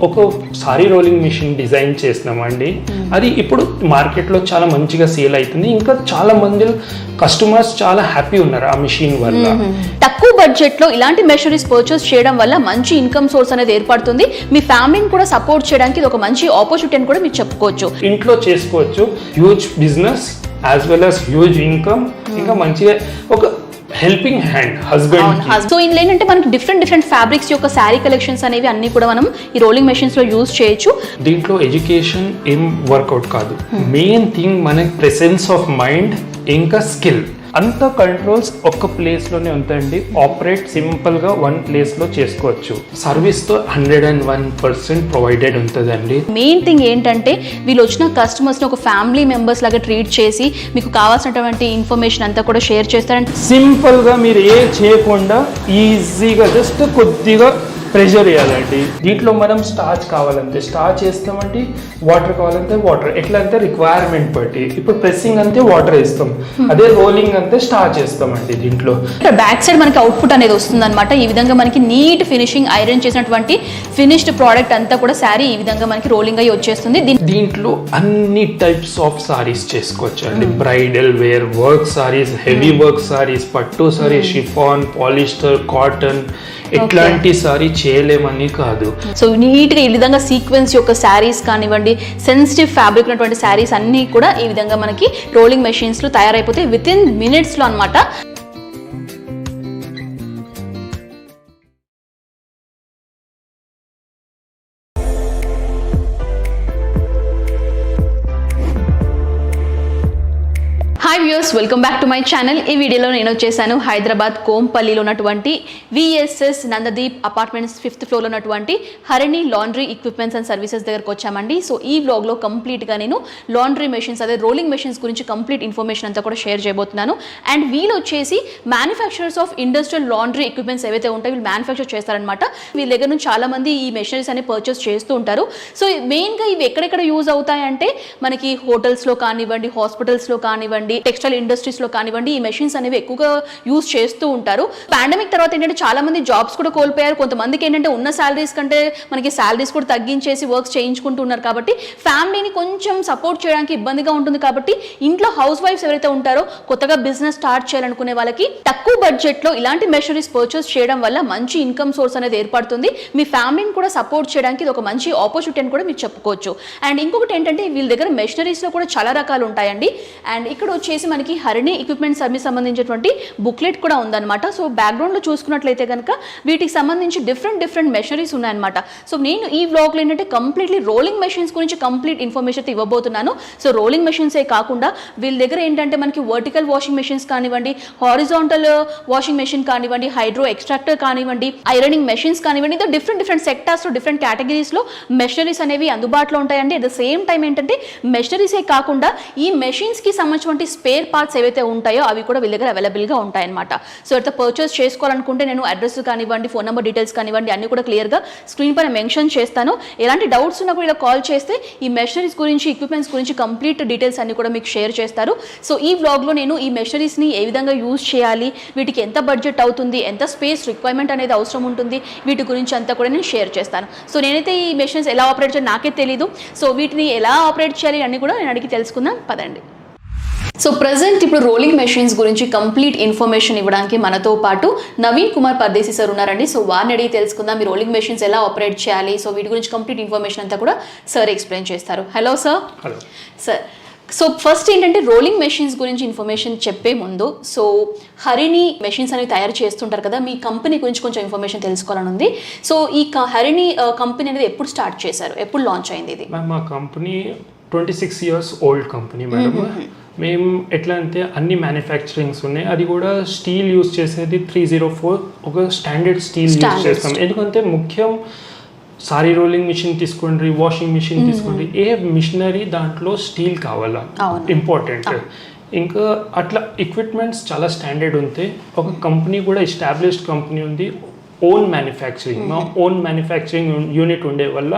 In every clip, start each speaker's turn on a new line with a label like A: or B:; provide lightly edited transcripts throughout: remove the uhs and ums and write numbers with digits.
A: ఒక sorry rolling machine design చేసినామండి. అది ఇప్పుడు మార్కెట్లో చాలా మంచిగా సేల్ అవుతుంది. ఇంకా చాలా మంది కస్టమర్స్ చాలా హ్యాపీ ఉన్నారు ఆ మిషన్ వల్ల.
B: తక్కువ బడ్జెట్ లో ఇలాంటి మెషరీస్ పర్చేస్ చేయడం వల్ల మంచి ఇన్కమ్ సోర్స్ అనేది ఏర్పడుతుంది. మీ ఫ్యామిలీని కూడా సపోర్ట్ చేయడానికి ఇది ఒక మంచి ఆపర్చునిటీ అని కూడా మీరు చెప్పుకోవచ్చు.
A: ఇంట్లో చేసుకోవచ్చు, huge business as well as huge income, ఇంకా మంచిగా ఒక హెల్పింగ్ హ్యాండ్ హస్బెండ్.
B: సో ఇందులో ఏంటంటే మనకి డిఫరెంట్ ఫ్యాబ్రిక్స్ యొక్క శారీ కలెక్షన్స్ అనేవి అన్ని కూడా మనం ఈ రోలింగ్ మెషిన్స్ లో యూజ్ చేయొచ్చు.
A: దీంట్లో ఎడ్యుకేషన్ ఏం వర్కౌట్ కాదు, మెయిన్ థింగ్ మన ప్రెసెన్స్ ఆఫ్ మైండ్ ఇంకా స్కిల్. అంత కంట్రోల్స్ ఒక్క ప్లేస్ లోనే ఉందండి. ఆపరేట్ సింపుల్ గా వన్ ప్లేస్ లో చేసుకోవచ్చు. సర్వీస్ తో 101% ప్రొవైడెడ్ ఉంటుందండి.
B: మెయిన్ థింగ్ ఏంటంటే వీళ్ళు వచ్చిన కస్టమర్స్ ని ఒక ఫ్యామిలీ మెంబర్స్ లాగా ట్రీట్ చేసి మీకు కావాల్సినటువంటి ఇన్ఫర్మేషన్ అంతా కూడా షేర్ చేస్తారంటే
A: సింపుల్ గా మీరు ఏ చేయకుండా ఈజీగా జస్ట్ కొద్దిగా ప్రెషర్ వేయాలండి. దీంట్లో మనం స్టార్చ్ కావాలంటే స్టార్చ్ వేస్తామండి, వాటర్ కావాలంటే వాటర్, ఎట్లా అంటే రిక్వైర్మెంట్ బట్టి. ఇప్పుడు ప్రెస్సింగ్ అంతే వాటర్ వేస్తాం, అదే రోలింగ్ అంతే స్టార్చ్ వేస్తామండి. దీంట్లో
B: బ్యాక్ సైడ్ మనకి అవుట్పుట్ అనేది వస్తుంది అనమాట. ఈ విధంగా మనకి నీట్ ఫినిషింగ్ ఐరన్ చేసినటువంటి ఫినిష్డ్ ప్రోడక్ట్ అంతా కూడా శారీ ఈ విధంగా మనకి రోలింగ్ అయ్యి వచ్చేస్తుంది.
A: దీంట్లో అన్ని టైప్స్ ఆఫ్ సారీస్ చేసుకోవచ్చు అండి. Bridal wear, work saris, heavy work saris, పట్టు సారీ, షిఫాన్, పాలిస్టర్, కాటన్, ఎట్లాంటి సారీ చేయలేమని కాదు.
B: సో నీట్ గా ఈ విధంగా సీక్వెన్స్ యొక్క శారీస్ కానివ్వండి, సెన్సిటివ్ ఫ్యాబ్రిక్ ఉన్నటువంటి శారీస్ అన్ని కూడా ఈ విధంగా మనకి రోలింగ్ మెషిన్స్ లో తయారైపోతాయి విత్ ఇన్ మినిట్స్ లో అన్నమాట. Hi viewers, welcome back to my channel. ఈ వీడియోలో నేను వచ్చేసాను హైదరాబాద్ కోంపల్లిలో ఉన్నటువంటి విఎస్ఎస్ నందదీప్ అపార్ట్మెంట్స్ 5th ఫ్లోర్లో ఉన్నటువంటి Harini laundry equipments and services దగ్గరకు వచ్చామండి. సో ఈ వ్లాగ్లో కంప్లీట్గా నేను లాండ్రీ మెషిన్స్, అదే రోలింగ్ మెషిన్స్ గురించి కంప్లీట్ ఇన్ఫర్మేషన్ అంతా కూడా షేర్ చేయబోతున్నాను. అండ్ వీళ్ళు వచ్చేసి manufacturers of industrial laundry equipments ఏవైతే ఉంటాయో వీళ్ళు మ్యానుఫ్యాక్చర్ చేస్తారనమాట. వీళ్ళ దగ్గర నుంచి చాలా మంది ఈ మెషినరీస్ అనేవి పర్చేస్ చేస్తూ ఉంటారు. సో మెయిన్గా ఇవి ఎక్కడెక్కడ యూజ్ అవుతాయంటే మనకి హోటల్స్లో కానివ్వండి, హాస్పిటల్స్లో కానివ్వండి, టెక్స్టైల్ ఇండస్ట్రీస్ లో కానివ్వండి, ఈ మెషిన్స్ అనేవి ఎక్కువగా యూజ్ చేస్తూ ఉంటారు. పాండమిక్ తర్వాత ఏంటంటే చాలా మంది జాబ్స్ కూడా కోల్పోయారు. కొంతమందికి ఏంటంటే ఉన్న శాలరీస్ కంటే మనకి శాలరీస్ కూడా తగ్గించేసి వర్క్స్ చేయించుకుంటూ ఉన్నారు. కాబట్టి ఫ్యామిలీని కొంచెం సపోర్ట్ చేయడానికి ఇబ్బందిగా ఉంటుంది. కాబట్టి ఇంట్లో హౌస్ వైఫ్స్ ఎవరైతే ఉంటారో, కొత్తగా బిజినెస్ స్టార్ట్ చేయాలనుకునే వాళ్ళకి తక్కువ బడ్జెట్ లో ఇలాంటి మెషినరీస్ పర్చేస్ చేయడం వల్ల మంచి ఇన్కమ్ సోర్స్ అనేది ఏర్పడుతుంది. మీ ఫ్యామిలీని కూడా సపోర్ట్ చేయడానికి ఇది ఒక మంచి ఆపర్చునిటీ అని కూడా మీరు చెప్పుకోవచ్చు. అండ్ ఇంకొకటి ఏంటంటే వీళ్ళ దగ్గర మెషినరీస్ లో కూడా చాలా రకాలు ఉంటాయండి. అండ్ ఇక్కడ వచ్చేసి మనకి హరిణి ఎక్విప్మెంట్ సర్వీస్ సంబంధించినటువంటి బుక్లెట్ కూడా ఉందన్నమాట. సో బ్యాక్గ్రౌండ్ లో చూసుకున్నట్లయితే కనుక వీటికి సంబంధించి డిఫరెంట్ మెషినరీస్ ఉన్నాయన్నమాట. సో నేను ఈ వ్లాగ్ లో ఏంటంటే కంప్లీట్లీ రోలింగ్ మెషిన్స్ గురించి కంప్లీట్ ఇన్ఫర్మేషన్ అయితే ఇవ్వబోతున్నాను. సో రోలింగ్ మెషిన్సే కాకుండా వీళ్ళ దగ్గర ఏంటంటే మనకి వర్టికల్ వాషింగ్ మెషిన్స్ కానివ్వండి, హారిజాంటల్ వాషింగ్ మెషిన్ కానివ్వండి, హైడ్రో ఎక్స్ట్రాక్టర్ కానివ్వండి, ఐరనింగ్ మెషిన్స్ కానివ్వండి, ఇది డిఫరెంట్ సెక్టార్స్ లో డిఫరెంట్ కేటగిరీస్ లో మెషినరీస్ అనేవి అందుబాటులో ఉంటాయండి. అట్ ద సేమ్ టైం ఏంటంటే మెషినరీసే కాకుండా ఈ మెషిన్స్ కి సంబంధించిన స్పేర్ పార్ట్స్ ఏవైతే ఉంటాయో అవి కూడా వీళ్ళ దగ్గర అవైలబుల్గా ఉంటాయన్నమాట. సో అయితే పర్చేస్ చేసుకోవాలనుకుంటే నేను అడ్రస్ కానివ్వండి, ఫోన్ నెంబర్ డీటెయిల్స్ కానివ్వండి అన్ని కూడా క్లియర్గా స్క్రీన్ పైన మెన్షన్ చేస్తాను. ఎలాంటి డౌట్స్ ఉన్నా కూడా ఇలా కాల్ చేస్తే ఈ మెషినరీస్ గురించి, ఎక్విప్మెంట్స్ గురించి కంప్లీట్ డీటెయిల్స్ అన్ని కూడా మీకు షేర్ చేస్తారు. సో ఈ వ్లాగ్లో నేను ఈ మెషినరీస్ని ఏ విధంగా యూజ్ చేయాలి, వీటికి ఎంత బడ్జెట్ అవుతుంది, ఎంత స్పేస్ రిక్వైర్మెంట్ అనేది అవసరం ఉంటుంది, వీటి గురించి అంతా కూడా నేను షేర్ చేస్తాను. సో నేనైతే ఈ మెషినరీస్ ఎలా ఆపరేట్ చేయాలి నాకే తెలీదు. సో వీటిని ఎలా ఆపరేట్ చేయాలి అన్ని కూడా నేను అడిగి తెలుసుకుందాం పదండి. సో ప్రజెంట్ ఇప్పుడు రోలింగ్ మెషిన్స్ గురించి కంప్లీట్ ఇన్ఫర్మేషన్ ఇవ్వడానికి మనతో పాటు నవీన్ కుమార్ పర్దేశి సార్ ఉన్నారండి. సో వారిని అడిగి తెలుసుకుందాం ఈ రోలింగ్ మెషిన్స్ ఎలా ఆపరేట్ చేయాలి. సో వీటి గురించి కంప్లీట్ ఇన్ఫర్మేషన్ అంతా కూడా సార్ ఎక్స్ప్లెయిన్ చేస్తారు. Hello sir.
A: Hello
B: sir. So first ఏంటంటే రోలింగ్ మెషిన్స్ గురించి ఇన్ఫర్మేషన్ చెప్పే ముందు, సో హరిణి మెషిన్స్ అనేవి తయారు చేస్తుంటారు కదా, మీ కంపెనీ గురించి కొంచెం ఇన్ఫర్మేషన్ తెలుసుకోవాలని ఉంది. సో ఈ హరిణి కంపెనీ అనేది ఎప్పుడు స్టార్ట్ చేశారు, ఎప్పుడు లాంచ్ అయింది ఇది?
A: మా company 26 years old company madam. మేము ఎట్లా అంటే అన్ని మ్యానుఫ్యాక్చరింగ్స్ ఉన్నాయి. అది కూడా స్టీల్ యూజ్ చేసేది 304 ఒక స్టాండర్డ్ స్టీల్ యూజ్ చేస్తాం. ఎందుకంటే ముఖ్యం సారీ రోలింగ్ మిషన్ తీసుకోండి, వాషింగ్ మిషన్ తీసుకోండి, ఏ మిషనరీ దాంట్లో స్టీల్ కావాలా ఇంపార్టెంట్. ఇంకా అట్లా ఎక్విప్మెంట్స్ చాలా స్టాండర్డ్ ఉంటాయి. ఒక కంపెనీ కూడా ఎస్టాబ్లిష్డ్ కంపెనీ ఉంది, ఓన్ మ్యానుఫ్యాక్చరింగ్, మా ఓన్ మ్యానుఫ్యాక్చరింగ్ యూనిట్ ఉండే వల్ల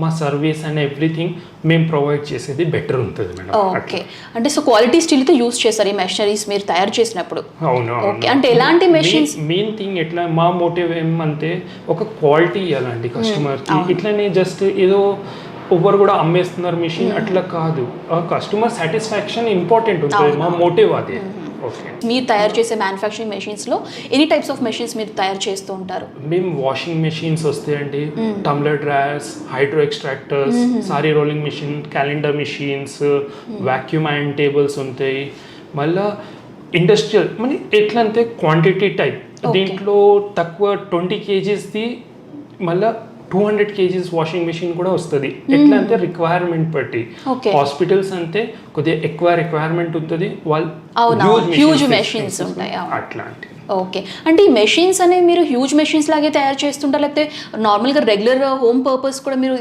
A: మా సర్వీస్ అండ్ ఎవ్రీథింగ్ మేము ప్రొవైడ్ చేసేది బెటర్ ఉంటుంది మేడం.
B: ఓకే, అంటే సో క్వాలిటీ స్టీల్తో యూస్ చేస్తారు ఈ మెషినరీస్ మీరు తయారు చేసినప్పుడు?
A: అవును.
B: ఓకే, అంటే ఎలాంటి మెషిన్స్?
A: మెయిన్ థింగ్ ఎట్లా మా మోటివ్ ఏమంటే ఒక క్వాలిటీ ఇవ్వాలండి కస్టమర్కి. ఇట్లనే జస్ట్ ఏదో ఎవరు కూడా అమ్మేస్తున్నారు మిషన్ అట్లా కాదు, కస్టమర్ సాటిస్ఫాక్షన్ ఇంపార్టెంట్ ఉంటుంది, మా మోటివ్ అదే. ఓకే,
B: మీరు తయారు చేసే మ్యానుఫ్యాక్చరింగ్ మెషిన్స్లో ఎన్ని టైప్స్ ఆఫ్ మెషిన్స్ మీరు తయారు చేస్తూ ఉంటారు?
A: మేము వాషింగ్ మెషిన్స్ వస్తాయండి, tumbler dryers, hydro extractors, sari rolling machine, calendar machines, vacuum iron tables ఉంటాయి. మళ్ళీ ఇండస్ట్రియల్ మరి ఎట్లా అంటే క్వాంటిటీ టైప్, దీంట్లో తక్కువ 20 kgsది మళ్ళీ 200 kgs వాషింగ్ మెషిన్ కూడా వస్తుంది. ఎట్లా అంటే రిక్వైర్మెంట్ బట్టి, హాస్పిటల్స్ అంటే కొద్దిగా ఎక్కువ రిక్వైర్మెంట్ ఉంటుంది, వాళ్ళు
B: హ్యూజ్ మెషిన్స్ ఉంటాయి
A: అట్లాంటి.
B: ఓకే, అంటే ఈ మెషిన్స్ అనేవి మీరు హ్యూజ్ మెషిన్స్ లాగే తయారు చేస్తుంటారు, లేకపోతే నార్మల్గా రెగ్యులర్ హోమ్ పర్పస్ కూడా మీరు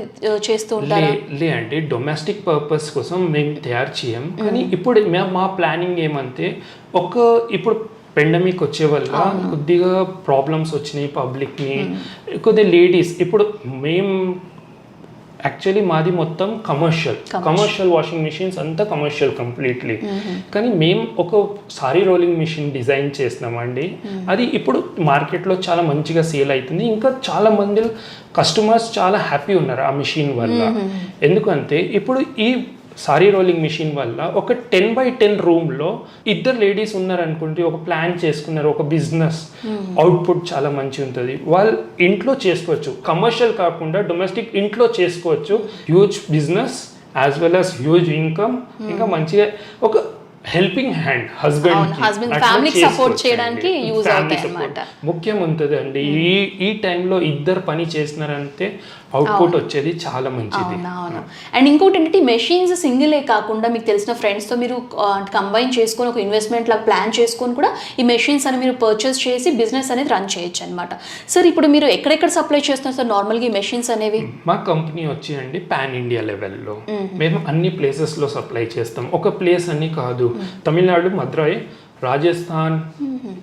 B: చేస్తూ ఉంటారు?
A: లేదండి, డొమెస్టిక్ పర్పస్ కోసం మేము తయారు చేయం. కానీ ఇప్పుడు మా ప్లానింగ్ ఏమంటే ఇప్పుడు పెండమిక్ వచ్చే వల్ల కొద్దిగా ప్రాబ్లమ్స్ వచ్చినాయి పబ్లిక్ని, కొద్దిగా లేడీస్. ఇప్పుడు మేము యాక్చువల్లీ మాది మొత్తం కమర్షియల్ వాషింగ్ మిషన్స్ అంతా కమర్షియల్ కంప్లీట్లీ. కానీ మేము ఒక సారీ రోలింగ్ మిషన్ డిజైన్ చేసినామండి, అది ఇప్పుడు మార్కెట్లో చాలా మంచిగా సేల్ అవుతుంది. ఇంకా చాలా మంది కస్టమర్స్ చాలా హ్యాపీ ఉన్నారు ఆ మిషన్ వల్ల. ఎందుకంటే ఇప్పుడు ఈ సారీ రోలింగ్ మిషన్ వల్ల ఒక 10x10 రూమ్లో 2 లేడీస్ ఉన్నారనుకుంటే ఒక ప్లాన్ చేసుకున్నారు, ఒక బిజినెస్ అవుట్పుట్ చాలా మంచి ఉంటుంది, వాళ్ళు ఇంట్లో చేసుకోవచ్చు, కమర్షియల్ కాకుండా డొమెస్టిక్ ఇంట్లో చేసుకోవచ్చు, huge business as well as huge income, ఇంకా మంచిగా ఒక హెల్పింగ్ హ్యాండ్ హస్బెండ్
B: ఫ్యామిలీకి సపోర్ట్ చేయడానికి యూజ్ అవుతాయి అన్నమాట.
A: ముఖ్యం ఉంటుంది అండి ఈ టైంలో 2 పని చేసినారంటే అవుట్పుట్ వచ్చేది చాలా మంచిది.
B: అండ్ ఇంకోటి ఏంటంటే మెషిన్స్ సింగిలే కాకుండా మీకు తెలిసిన ఫ్రెండ్స్తో మీరు కంబైన్ చేసుకొని ఒక ఇన్వెస్ట్మెంట్ లాగా ప్లాన్ చేసుకొని కూడా ఈ మెషిన్స్ అని మీరు పర్చేస్ చేసి బిజినెస్ అనేది రన్ చేయొచ్చు అనమాట. సార్ ఇప్పుడు మీరు ఎక్కడెక్కడ సప్లై చేస్తున్నారు సార్ నార్మల్గా ఈ మెషిన్స్ అనేవి?
A: మా కంపెనీ వచ్చి అండి పాన్ ఇండియా లెవెల్లో మేము అన్ని ప్లేసెస్లో సప్లై చేస్తాం. ఒక ప్లేస్ అని కాదు, తమిళనాడు, మద్రాయి, రాజస్థాన్,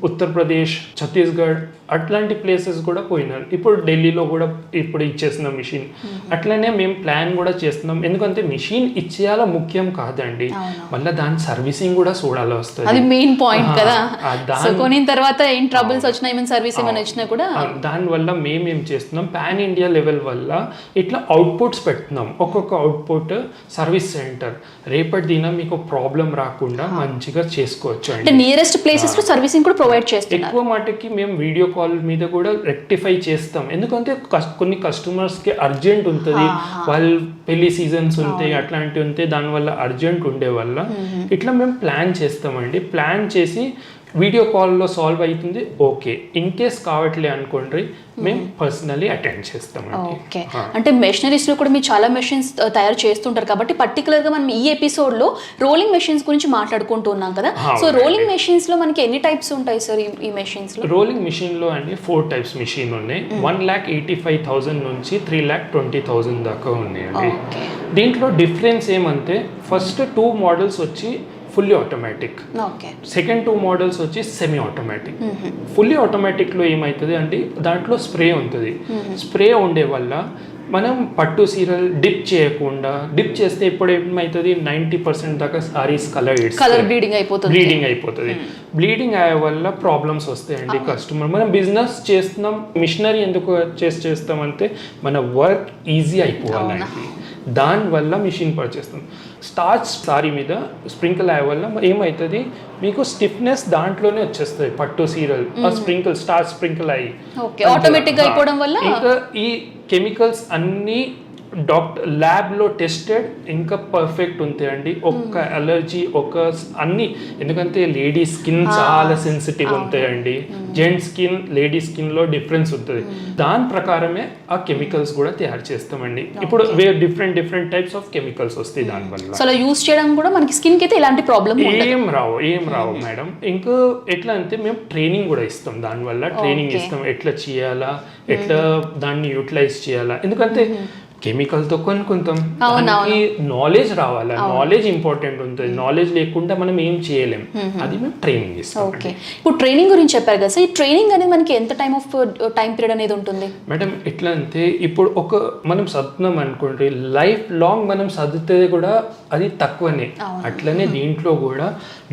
A: ఉత్తరప్రదేశ్, ఛత్తీస్గఢ్ అట్లాంటి ప్లేసెస్ కూడా పోయినారు. ఇప్పుడు ఢిల్లీలో కూడా ఇప్పుడు ఇచ్చేస్తున్నాం మిషన్. అట్లనే మేము ప్లాన్ కూడా చేస్తున్నాం, ఎందుకంటే మిషన్ ఇచ్చేయాల ముఖ్యం కాదండి, మళ్ళీ దాని సర్వీసింగ్ కూడా చూడాలి వస్తుంది,
B: అది మెయిన్ పాయింట్ కదా. కొనిన తర్వాత ఏం ట్రబుల్స్ వచ్చినా ఏమైనా సర్వీస్ ఏమైనా వచ్చినా కూడా
A: దానివల్ల మేమేం చేస్తున్నాం, పాన్ ఇండియా లెవెల్ వల్ల ఇట్లా అవుట్పుట్స్ పెడుతున్నాం, ఒక్కొక్క అవుట్పుట్ సర్వీస్ సెంటర్. రేపటి దిన మీకు ప్రాబ్లం రాకుండా మంచిగా చేసుకోవచ్చు అండి.
B: నియరెస్ట్ ప్లేసెస్ లో సర్వీసింగ్ కూడా ప్రొవైడ్ చేస్తాం.
A: ఎక్కువ మాటకి మేము వీడియో కాల్ మీద కూడా రెక్టిఫై చేస్తాం, ఎందుకంటే కొన్ని కస్టమర్స్ కి అర్జెంట్ ఉంటుంది, వాళ్ళు పెళ్లి సీజన్స్ ఉంటాయి అట్లాంటివి ఉంటాయి, దానివల్ల అర్జెంట్ ఉండే వల్ల ఇట్లా మేము ప్లాన్ చేస్తామండి. ప్లాన్ చేసి వీడియో కాల్లో సాల్వ్ అవుతుంది, ఓకే. ఇన్ కేస్ కావట్లే అనుకోండి మేము పర్సనలీ అటెండ్ చేస్తామండి.
B: ఓకే, అంటే మెషినరీస్లో కూడా మీరు చాలా మెషిన్స్ తయారు చేస్తుంటారు కాబట్టి పర్టికులర్గా మనం ఈ ఎపిసోడ్లో రోలింగ్ మెషిన్స్ గురించి మాట్లాడుకుంటున్నాం కదా. సో రోలింగ్ మెషిన్స్లో మనకి ఎన్ని టైప్స్ ఉంటాయి సార్ ఈ మెషిన్స్లో?
A: రోలింగ్ మెషిన్లో అండి 4 టైప్స్ మెషిన్ ఉన్నాయి. 1,85,000 నుంచి 3,20,000 దాకా ఉన్నాయండి. దీంట్లో డిఫరెన్స్ ఏమంటే ఫస్ట్ 2 మోడల్స్ వచ్చి ఫుల్లీ ఆటోమేటిక్, సెకండ్ 2 మోడల్స్ వచ్చి సెమీ ఆటోమేటిక్. ఫుల్లీ ఆటోమేటిక్లో ఏమవుతుంది అంటే దాంట్లో స్ప్రే ఉంటుంది, స్ప్రే ఉండే వల్ల మనం పట్టు సీరల్ డిప్ చేయకుండా, డిప్ చేస్తే ఇప్పుడు ఏమవుతుంది 90% దాకా సారీస్ కలర్ బ్లీడింగ్ అయిపోతుంది. బ్లీడింగ్ అయ్యే వల్ల ప్రాబ్లమ్స్ వస్తాయండి కస్టమర్. మనం బిజినెస్ చేస్తున్నాం, మిషనరీ ఎందుకు చేస్తామంటే మన వర్క్ ఈజీ అయిపోవాలండి, దానివల్ల మిషన్ పర్చేస్తాం. స్టార్చ్ సారీ మీద స్ప్రింకిల్ అయ్యే వల్ల ఏమవుతుంది మీకు స్టిఫ్నెస్ దాంట్లోనే వచ్చేస్తుంది పట్టు సీరల్, స్టార్చ్ స్ప్రింకిల్ అయ్యి
B: ఆటోమేటిక్ అయిపోవడం వల్ల.
A: ఇంకా ఈ కెమికల్స్ అన్నీ ల్యాబ్లో టెస్టెడ్ ఇంకా పర్ఫెక్ట్ ఉంటాయండి. ఒక్క అలర్జీ అన్ని, ఎందుకంటే లేడీ స్కిన్ చాలా సెన్సిటివ్ ఉంటాయండి, జెంట్స్ స్కిన్ లేడీ స్కిన్లో డిఫరెన్స్ ఉంటుంది, దాని ప్రకారమే ఆ కెమికల్స్ కూడా తయారు చేస్తామండి. ఇప్పుడు డిఫరెంట్ టైప్స్ ఆఫ్ కెమికల్స్ వస్తాయి దానివల్ల.
B: సో యూస్ చేయడం కూడా మనకి స్కిన్కి అయితే ఎలాంటి ప్రాబ్లం
A: ఏం రావు మేడం. ఇంకా ఎట్లా అంటే మేము ట్రైనింగ్ కూడా ఇస్తాం, దానివల్ల ట్రైనింగ్ ఇస్తాం ఎట్లా చేయాలా, ఎట్లా దాన్ని యూటిలైజ్ చేయాలా. ఎందుకంటే కెమికల్తో కొనుక్కుంటాం. దానికి నాలెడ్జ్ రావాలా, నాలెడ్జ్ ఇంపార్టెంట్ ఉంటుంది. నాలెడ్జ్ లేకుండా మనం ఏం చేయలేం. అది మేము ట్రైనింగ్ ఇస్తాం.
B: ఓకే, ఇప్పుడు ట్రైనింగ్ గురించి చెప్పారు కదా సార్, ఈ ట్రైనింగ్ అనేది మనకి ఎంత టైం పీరియడ్ అనేది ఉంటుంది
A: మేడం? ఎట్లా అంటే ఇప్పుడు మనం చదువుతున్నాం అనుకోండి, లైఫ్ లాంగ్ మనం చదివితే కూడా అది తక్కువనే. అట్లనే దీంట్లో కూడా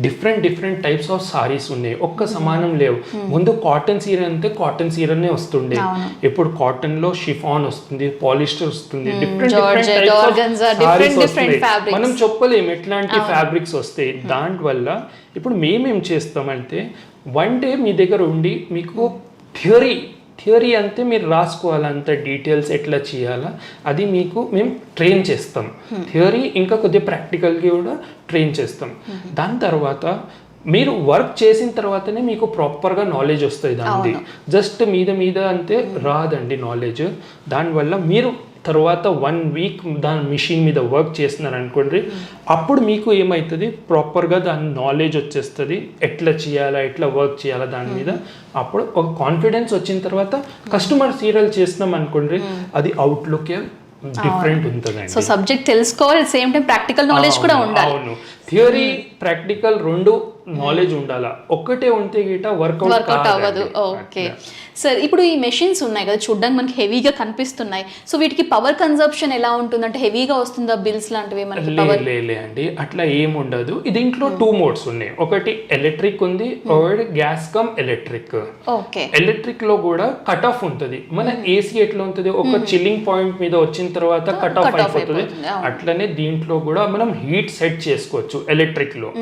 A: డిఫరెంట్ టైప్స్ ఆఫ్ సారీస్ ఉన్నాయి, ఒక్క సమానం లేవు. ముందు కాటన్ సీర అంటే కాటన్ సీరనే వస్తుండే, ఇప్పుడు కాటన్ లో షిఫాన్ వస్తుంది, పాలిస్టర్ వస్తుంది, మనం చెప్పలేము ఎట్లాంటి ఫ్యాబ్రిక్స్ వస్తాయి. దానివల్ల ఇప్పుడు మేమేం చేస్తామంటే, వన్ డే మీ దగ్గర ఉండి మీకు థియరీ అంతే మీరు రాసుకోవాలంత డీటెయిల్స్ ఎట్లా చేయాలా అది మీకు మేము ట్రైన్ చేస్తాం. థియరీ ఇంకా కొద్దిగా ప్రాక్టికల్గా కూడా ట్రైన్ చేస్తాం. దాని తర్వాత మీరు వర్క్ చేసిన తర్వాతనే మీకు ప్రాపర్గా నాలెడ్జ్ వస్తుంది. దాన్ని జస్ట్ మీద అంతే రాదండి నాలెడ్జ్. దానివల్ల మీరు తర్వాత 1 వీక్ దాని మిషన్ మీద వర్క్ చేస్తున్నారు అనుకోండి, అప్పుడు మీకు ఏమవుతుంది, ప్రాపర్గా దాని నాలెడ్జ్ వచ్చేస్తుంది, ఎట్లా చేయాలా, ఎట్లా వర్క్ చేయాలా దాని మీద. అప్పుడు ఒక కాన్ఫిడెన్స్ వచ్చిన తర్వాత కస్టమర్ సీరియల్ చేస్తున్నాం అనుకోండి, అది అవుట్లుకే డిఫరెంట్ ఉంటుందండి.
B: సో సబ్జెక్ట్ తెలుసుకోవాలి, సేమ్ టైం ప్రాక్టికల్ నాలెడ్జ్ కూడా ఉండాలి.
A: అవును, థియరీ ప్రాక్టికల్ రెండు నాలెడ్జ్ ఉండాలా. ఒక్కటే ఉంటే గిట వర్కౌట్
B: అవ్వదు. ఓకే సార్, ఇప్పుడు ఈ మెషిన్స్ ఉన్నాయి కదా, చూడడానికి మనకి హెవీగా కనిపిస్తున్నాయి. సో వీటికి పవర్ కన్సంప్షన్ ఎలా ఉంటుంది, అంటే హెవీగా వస్తుందా బిల్స్ లాంటివి మనకి?
A: లే అండి, అట్లా ఏం ఉండదు. దీంట్లో 2 మోడ్స్ ఉన్నాయి, ఒకటి ఎలక్ట్రిక్ ఉంది, ఒకటి gas come electric.
B: Okay,
A: electric లో కూడా కట్ ఆఫ్ ఉంటుంది. మన ఏసీ ఎట్లా ఉంటుంది, ఒక చిల్లింగ్ పాయింట్ మీద వచ్చిన తర్వాత కట్ ఆఫ్ అయిపోతుంది. అట్లనే దీంట్లో కూడా మనం హీట్ సెట్ చేసుకోవచ్చు ఎలక్ట్రిక్ లో.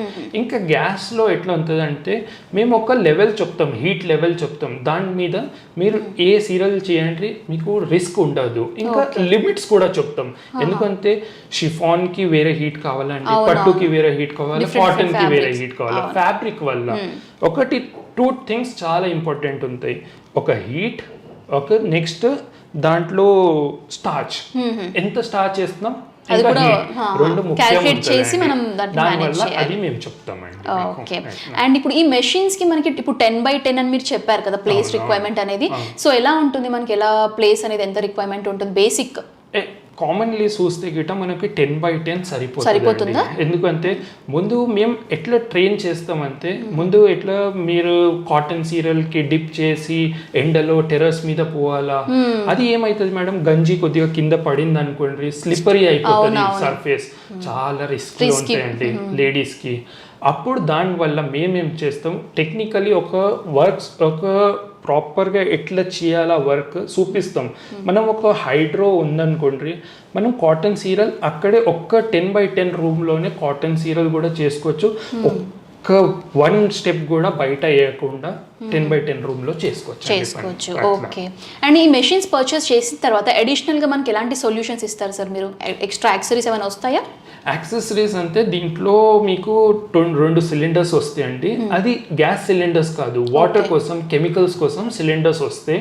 A: ఇంకా గ్యాస్ లో ఎట్లా ఉంటుంది అంటే, మేము ఒక లెవెల్ చెప్తాం, హీట్ లెవెల్ చెప్తాం, దాని మీద మీరు ఏ సీరియల్ చేయండి మీకు రిస్క్ ఉండదు. ఇంకా లిమిట్స్ కూడా చెప్తాం, ఎందుకంటే షిఫాన్ కి వేరే హీట్ కావాలండి, పట్టుకి వేరే హీట్ కావాలి, కాటన్ కి వేరే హీట్ కావాలి. ఫ్యాబ్రిక్ వల్ల 2 థింగ్స్ చాలా ఇంపార్టెంట్ ఉంటాయి, ఒక హీట్, ఒక నెక్స్ట్ దాంట్లో స్టార్చ్. ఎంత స్టార్చ్ చేస్తున్నాం రెండు ముఖ్యం చేసి మనం అది మేము చెప్తామండి.
B: ఓకే, అండ్ ఇప్పుడు ఈ మెషిన్స్ కి మనకి ఇప్పుడు 10x10 అని మీరు చెప్పారు కదా ప్లేస్ రిక్వైర్మెంట్ అనేది. సో ఎలా ఉంటుంది మనకి, ఎలా ప్లేస్ అనేది ఎంత రిక్వైర్మెంట్ ఉంటుంది బేసిక్?
A: కామన్లీ చూస్తే గిట మనకి 10x10 సరిపోతుందా? ఎందుకంటే ముందు మేము ఎట్లా ట్రైన్ చేస్తామంటే, ముందు ఎట్లా మీరు కాటన్ సీరియల్ కి డిప్ చేసి ఎండలో టెర్రస్ మీద పోవాలా, అది ఏమైతుంది మేడం, గంజి కొద్దిగా కింద పడింది అనుకోండి, స్లిప్పరీ అయిపోతుంది సర్ఫేస్, చాలా రిస్క్ ఉంటాయండి లేడీస్ కి. అప్పుడు దానివల్ల మేమేం చేస్తాం, టెక్నికలీ ఒక ప్రాపర్గా ఎట్లా చేయాలా వర్క్ చూపిస్తాం. మనం ఒక హైడ్రో ఉందనుకోండి, మనం కాటన్ సీరియల్ అక్కడే ఒక్క 10x10 రూమ్లోనే కాటన్ సీరియల్ కూడా చేసుకోవచ్చు. ఒక్క 1 స్టెప్ కూడా బయట వేయకుండా 10x10 రూమ్ లో చేసుకోవచ్చు.
B: ఓకే, అండ్ ఈ మెషిన్స్ పర్చేస్ చేసిన తర్వాత అడిషనల్ గా మనకి ఎలాంటి సొల్యూషన్స్ ఇస్తారు సార్ మీరు? ఎక్స్ట్రా యాక్సెసరీస్ ఏమైనా వస్తాయా?
A: యాక్సెసరీస్ అంటే దీంట్లో మీకు 2 సిలిండర్స్ వస్తాయండి. అది గ్యాస్ సిలిండర్స్ కాదు, వాటర్ కోసం, కెమికల్స్ కోసం సిలిండర్స్ వస్తాయి.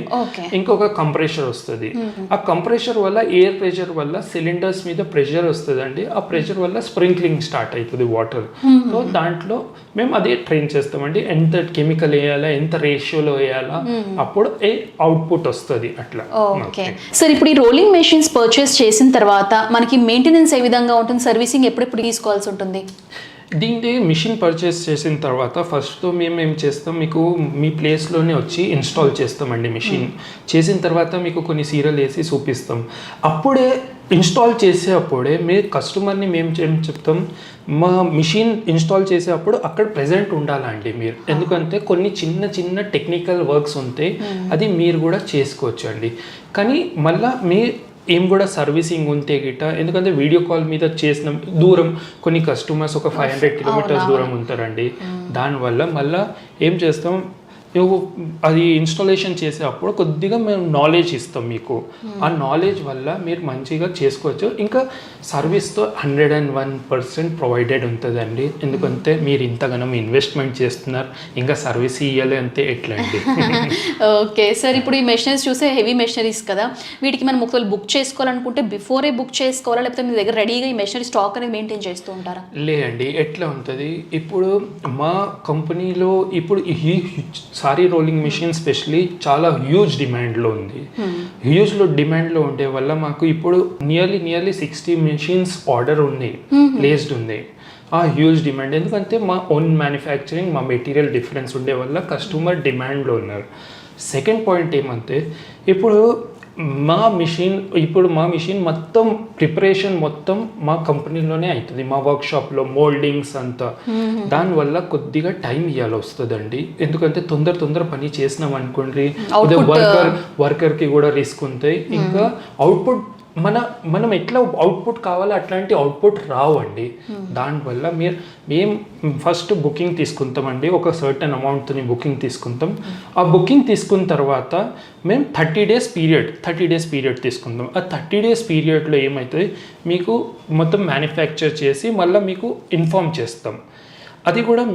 A: ఇంకొక కంప్రెషర్ వస్తుంది. ఆ కంప్రెషర్ వల్ల ఎయిర్ ప్రెషర్ వల్ల సిలిండర్స్ మీద ప్రెషర్ వస్తుంది అండి. ఆ ప్రెషర్ వల్ల స్ప్రింక్లింగ్ స్టార్ట్ అవుతుంది వాటర్. సో దాంట్లో మేము అదే ట్రైన్ చేస్తామండి, ఎంత కెమికల్ వేయాలా, ఎంత రేషియోలో వేయాలా, అప్పుడు ఏ అవుట్పుట్ వస్తుంది అట్లా.
B: ఓకే సార్, ఇప్పుడు ఈ రోలింగ్ మెషిన్స్ పర్చేస్ చేసిన తర్వాత మనకి మెయింటెనెన్స్ ఏ విధంగా ఉంటుంది, సర్వీసింగ్ ఎప్పుడెప్పుడు తీసుకోవాల్సి ఉంటుంది?
A: దీన్ని మిషన్ పర్చేస్ చేసిన తర్వాత ఫస్ట్ మేము ఏం చేస్తాం, మీకు మీ ప్లేస్లోనే వచ్చి ఇన్స్టాల్ చేస్తామండి. మిషన్ చేసిన తర్వాత మీకు కొన్ని సీరియల్ వేసి చూపిస్తాం. అప్పుడే ఇన్స్టాల్ చేసేటప్పుడే మీ కస్టమర్ని మేము ఏం చెప్తాం, మా మిషన్ ఇన్స్టాల్ చేసేటప్పుడు అక్కడ ప్రెజెంట్ ఉండాలండి మీరు. ఎందుకంటే కొన్ని చిన్న టెక్నికల్ వర్క్స్ ఉంటాయి, అది మీరు కూడా చేసుకోవచ్చు అండి. కానీ మళ్ళీ మీ ఏం కూడా సర్వీసింగ్ ఉంటే గిట్ట, ఎందుకంటే వీడియో కాల్ మీద చేసిన దూరం కొన్ని కస్టమర్స్ ఒక 500 కిలోమీటర్స్ దూరం ఉంటారండి. దానివల్ల మళ్ళీ ఏం చేస్తాం, అది ఇన్స్టాలేషన్ చేసేటప్పుడు కొద్దిగా మేము నాలెడ్జ్ ఇస్తాం మీకు. ఆ నాలెడ్జ్ వల్ల మీరు మంచిగా చేసుకోవచ్చు. ఇంకా సర్వీస్తో 101% ప్రొవైడెడ్ ఉంటుందండి. ఎందుకంటే మీరు ఇంతగానో ఇన్వెస్ట్మెంట్ చేస్తున్నారు, ఇంకా సర్వీస్ ఇవ్వాలి అంటే ఎట్లా అండి?
B: ఓకే సార్, ఇప్పుడు ఈ మెషినరీస్ చూసే హెవీ మెషినరీస్ కదా, వీటికి మనం ఒకవేళ బుక్ చేసుకోవాలనుకుంటే బిఫోరే బుక్ చేసుకోవాలా, లేకపోతే మీ దగ్గర రెడీగా ఈ మెషినరీ స్టాక్ అనేది మెయింటైన్ చేస్తూ ఉంటారా?
A: లేదండి, ఎట్లా ఉంటుంది, ఇప్పుడు మా కంపెనీలో ఇప్పుడు సారీ రోలింగ్ మిషన్ స్పెషలీ చాలా హ్యూజ్ డిమాండ్లో ఉంది. హ్యూజ్లో డిమాండ్లో ఉండే వల్ల మాకు ఇప్పుడు నియర్లీ 60 మెషిన్స్ ఆర్డర్ ఉంది, ప్లేస్డ్ ఉంది. ఆ హ్యూజ్ డిమాండ్ ఎందుకంటే మా ఓన్ మ్యానుఫ్యాక్చరింగ్, మా మెటీరియల్ డిఫరెన్స్ ఉండే వల్ల కస్టమర్ డిమాండ్లో ఉన్నారు. సెకండ్ పాయింట్ ఏమంటే ఇప్పుడు మా మిషన్ మొత్తం ప్రిపరేషన్ మొత్తం మా కంపెనీలోనే అవుతుంది, మా వర్క్షాప్లో మోల్డింగ్స్ అంతా. దానివల్ల కొద్దిగా టైం ఇవ్వాలి వస్తుందండి, ఎందుకంటే తొందర పని చేసినాం అనుకోండి వర్కర్కి కూడా రిస్క్ ఉంటాయి. ఇంకా అవుట్పుట్ మనం ఎట్లా అవుట్పుట్ కావాలో అట్లాంటి అవుట్పుట్ రావండి. దానివల్ల మేము ఫస్ట్ బుకింగ్ తీసుకుంటామండి, ఒక సర్టన్ అమౌంట్ని బుకింగ్ తీసుకుంటాం. ఆ బుకింగ్ తీసుకున్న తర్వాత మేము 30 డేస్ పీరియడ్ తీసుకుంటాం. ఆ 30 డేస్ పీరియడ్లో ఏమవుతుంది, మీకు మొత్తం మ్యానుఫ్యాక్చర్ చేసి మళ్ళీ మీకు ఇన్ఫార్మ్ చేస్తాం. అది కూడా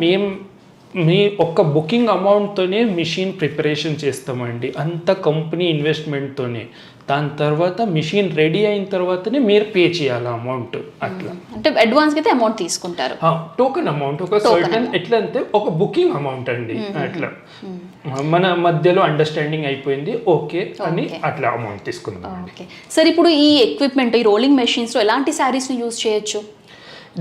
A: మీ ఒక్క బుకింగ్ అమౌంట్తోనే మిషన్ ప్రిపరేషన్ చేస్తామండి, అంత కంపెనీ ఇన్వెస్ట్మెంట్తోనే. దాని తర్వాత మిషన్ రెడీ అయిన తర్వాతనే మీరు పే చేయాలి అమౌంట్. అట్లా
B: అంటే అడ్వాన్స్ అయితే అమౌంట్ తీసుకుంటారు,
A: టోకెన్ అమౌంట్, ఒక సర్టన్ ఎట్లా అంటే ఒక బుకింగ్ అమౌంట్ అండి. అట్లా మన మధ్యలో అండర్స్టాండింగ్ అయిపోయింది, ఓకే అని అట్లా అమౌంట్ తీసుకుందాం.
B: సార్ ఇప్పుడు ఈ ఎక్విప్మెంట్, ఈ రోలింగ్ మెషిన్స్లో ఎలాంటి శారీస్ని యూజ్ చేయొచ్చు?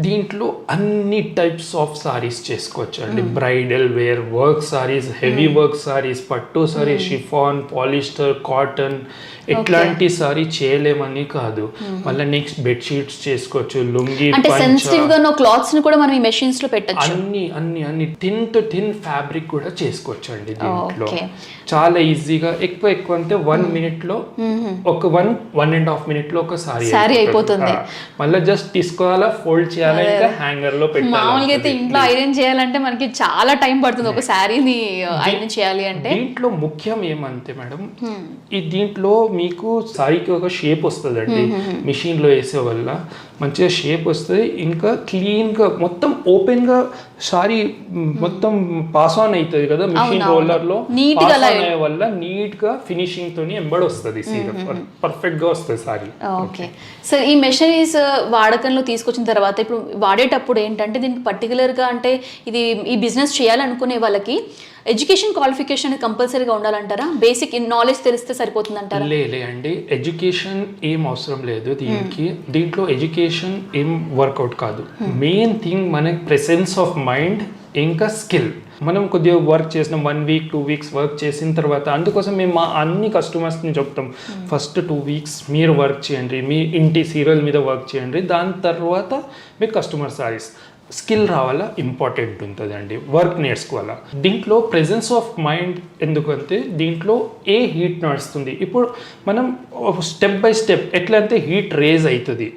A: దీంట్లో అన్ని టైప్స్ ఆఫ్ సారీస్ చేసుకోవచ్చు అండి. Bridal wear, work saris, heavy work saris, పట్టు సారీస్, షిఫాన్, పాలిస్టర్, కాటన్, ఎట్లాంటి సారీ చేయలేమని కాదు. మళ్ళీ నెక్స్ట్ బెడ్షీట్స్ చేసుకోవచ్చు, లుంగి,
B: అంటే సెన్సిటివ్ గా క్లాత్స్ ని కూడా మనం ఈ మెషిన్స్ లో పెట్టొచ్చు.
A: అన్ని థిన్ ఫ్యాబ్రిక్ కూడా చేసుకోవచ్చు అండి. దీంట్లో చాలా ఈజీగా ఎక్కువ అంటే 1 minute లో ఒక 1.5 minute లో ఒక సారీ
B: అయిపోతుంది.
A: మళ్ళీ జస్ట్ తీసుకోవాలా, ఫోల్డ్ చేయాలా, ఇంకా హ్యాంగర్ లో పెట్టాలి.
B: మామూలుగా అయితే ఇంట్లో ఐరన్ చేయాలంటే మనకి చాలా టైం పడుతుంది ఒక శారీని ఐరన్ చేయాలి అంటే.
A: దీంట్లో ముఖ్యం ఏమంటే మేడం, ఈ దీంట్లో మీకు సారీకి ఒక షేప్ వస్తుందండి, మిషన్ లో వేసే వల్ల మంచిగా షేప్ వస్తుంది. ఇంకా క్లీన్ గా మొత్తం ఓపెన్ గా సారీ మొత్తం పాస్ ఆన్ అవుతుంది కదా మిషన్ రోలర్ లో. పాస్ ఆన్ అయ్యే వల్ల నీట్ గా ఫినిషింగ్ తోని ఎంబడి వస్తుంది, పర్ఫెక్ట్ గా వస్తుంది సారీ.
B: ఓకే సార్, ఈ మెషినరీస్ వాడకంలో తీసుకొచ్చిన తర్వాత ఇప్పుడు వాడేటప్పుడు ఏంటంటే దీనికి పర్టికులర్ గా అంటే ఇది ఈ బిజినెస్ చేయాలనుకునే వాళ్ళకి ఎడ్యుకేషన్ క్వాలిఫికేషన్ కంపల్సరీగా ఉండాలంటారా? బేసిక్ నాలెడ్జ్ తెలిస్తే సరిపోతుంది అంటారా?
A: లే అండి, ఎడ్యుకేషన్ ఏం అవసరం లేదు దీనికి. దీంట్లో ఎడ్యుకేషన్ ఏం వర్కౌట్ కాదు. మెయిన్ థింగ్ మన ప్రెసెన్స్ ఆఫ్ మైండ్, ఇంకా స్కిల్. మనం కొద్దిగా వర్క్ చేసిన 1 week 2 weeks వర్క్ చేసిన తర్వాత, అందుకోసం మేము మా అన్ని కస్టమర్స్ని చెప్తాం, ఫస్ట్ 2 weeks మీరు వర్క్ చేయండి, మీ ఇంటి సీరియల్ మీద వర్క్ చేయండి, దాని తర్వాత మీకు కస్టమర్ సారీస్ స్కిల్ రావాలా, ఇంపార్టెంట్ ఉంటుంది అండి, వర్క్ నేర్చుకోవాలా. దీంట్లో ప్రెజెన్స్ ఆఫ్ మైండ్ ఎందుకంటే దీంట్లో ఏ హీట్ నడుస్తుంది. ఇప్పుడు మనం స్టెప్ బై స్టెప్ ఎట్లా అంటే హీట్ రేజ్ అవుతుంది,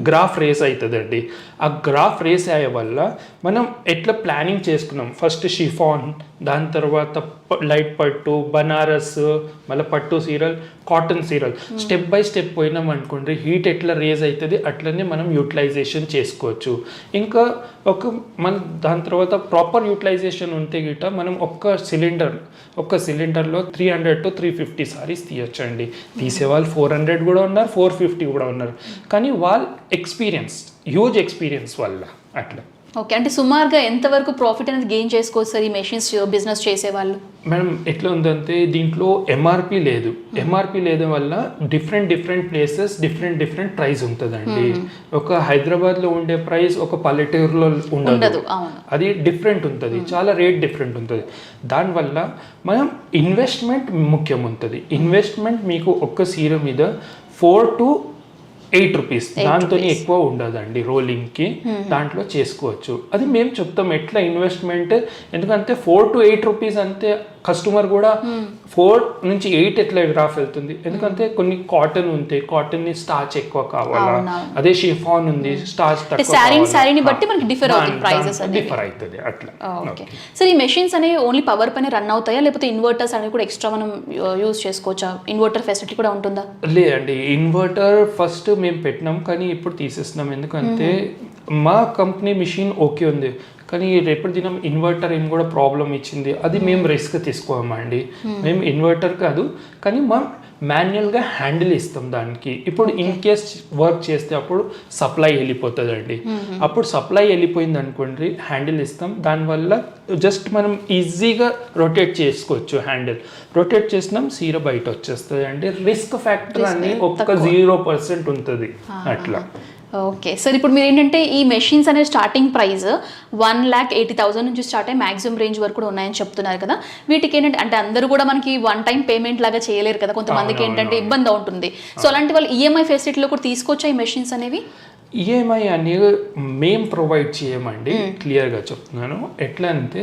A: గ్రాఫ్ రేస్ అవుతుంది అండి. ఆ గ్రాఫ్ రేస్ అయ్యే వల్ల మనం ఎట్లా ప్లానింగ్ చేసుకున్నాం, ఫస్ట్ షిఫాన్, దాని తర్వాత లైట్ పట్టు, బనారస్, మళ్ళీ పట్టు serial, cotton serial, step by step పోయినాం అనుకోండి, హీట్ ఎట్లా రేజ్ అవుతుంది అట్లనే మనం యూటిలైజేషన్ చేసుకోవచ్చు. ఇంకా దాని తర్వాత ప్రాపర్ యూటిలైజేషన్ ఉంటే గిట్ట మనం ఒక్క సిలిండర్లో 300 to 350 సారీస్ తీయొచ్చండి. తీసేవాళ్ళు 400 కూడా ఉన్నారు, 450 కూడా ఉన్నారు. కానీ వాళ్ళ హ్యూజ్ ఎక్స్పీరియన్స్ వల్ల అట్లా.
B: ఓకే, అంటే సుమారుగా ఎంతవరకు ప్రాఫిట్ అనేది గెయిన్ చేసుకోవచ్చు సార్ ఈ మెషిన్స్ బిజినెస్ చేసేవాళ్ళు?
A: మేడం ఎట్లా ఉందంటే దీంట్లో ఎంఆర్పి లేదు. ఎంఆర్పి లేదు వల్ల డిఫరెంట్ ప్లేసెస్ డిఫరెంట్ ప్రైస్ ఉంటుందండి. ఒక హైదరాబాద్లో ఉండే ప్రైస్ ఒక పల్లెటూరులో ఉండదు, అది డిఫరెంట్ ఉంటుంది, చాలా రేట్ డిఫరెంట్ ఉంటుంది. దానివల్ల మనం ఇన్వెస్ట్మెంట్ ముఖ్యం ఉంటుంది. ఇన్వెస్ట్మెంట్ మీకు ఒక్క సీర మీద 4 to 8 rupees, దాంతో ఎక్కువ ఉండదండి రోలింగ్కి. దాంట్లో చేసుకోవచ్చు. అది మేము చెప్తాం ఎట్లా ఇన్వెస్ట్మెంట్, ఎందుకంటే 4 to 8 rupees అంతే. కస్టమర్ కూడా 4 నుంచి 8 ఎట్లా గ్రాఫ్ వెళ్తుంది, ఎందుకంటే కొన్ని కాటన్ ఉంటాయి, కాటన్ ని స్టార్చ్ ఎక్కువ కావాలా, అదే షిఫాన్ ఉంది స్టార్చ్
B: సారీని బట్టి మనకి డిఫర్
A: అవుతుంది అట్లా.
B: సార్ ఈ మెషిన్స్ అనేవి ఓన్లీ పవర్ పైన రన్ అవుతాయా, లేకపోతే ఇన్వర్టర్స్ అనేవి కూడా ఎక్స్ట్రా మనం యూజ్ చేసుకోవచ్చా? ఇన్వర్టర్ ఫెసిలిటీ కూడా ఉంటుందా?
A: లేదండి, ఇన్వర్టర్ ఫస్ట్ మేము పెట్టినాం కానీ ఇప్పుడు తీసేస్తున్నాం, ఎందుకంటే మా కంపెనీ మిషన్ ఓకే ఉంది కానీ రేపటి దినం ఇన్వర్టర్ ఏం కూడా ప్రాబ్లం ఇచ్చింది, అది మేము రిస్క్ తీసుకోమండి. మేము ఇన్వర్టర్ కాదు కానీ మాన్యువల్గా హ్యాండిల్ ఇస్తాం దానికి. ఇప్పుడు ఇన్ కేస్ వర్క్ చేస్తే అప్పుడు సప్లై వెళ్ళిపోతుందండి. అప్పుడు సప్లై వెళ్ళిపోయింది అనుకోండి, హ్యాండిల్ ఇస్తాం. దానివల్ల జస్ట్ మనం ఈజీగా రొటేట్ చేసుకోవచ్చు. హ్యాండిల్ రొటేట్ చేసినాం, సీర బయట వచ్చేస్తుంది అండి. రిస్క్ ఫ్యాక్టర్ అని ఒక్క 0% ఉంటుంది అట్లా.
B: ఓకే సార్, ఇప్పుడు మీరు ఏంటంటే ఈ మెషిన్స్ అనే స్టార్టింగ్ ప్రైస్ 1,80,000 నుంచి స్టార్ట్ అయ్యి మ్యాక్సిమం రేంజ్ వరకు కూడా ఉన్నాయని చెప్తున్నారు కదా. వీటికి ఏంటంటే అంటే అందరూ కూడా మనకి వన్ టైం పేమెంట్ లాగా చేయలేరు కదా, కొంతమందికి ఏంటంటే ఇబ్బంది ఉంటుంది. సో అలాంటి వాళ్ళు ఈఎంఐ ఫెసిలిటీలో కూడా తీసుకోవచ్చా ఈ మెషిన్స్ అనేవి?
A: ఈఎంఐ అనేది మేము ప్రొవైడ్ చేయమండి, క్లియర్గా చెప్తున్నాను. ఎట్లా అంటే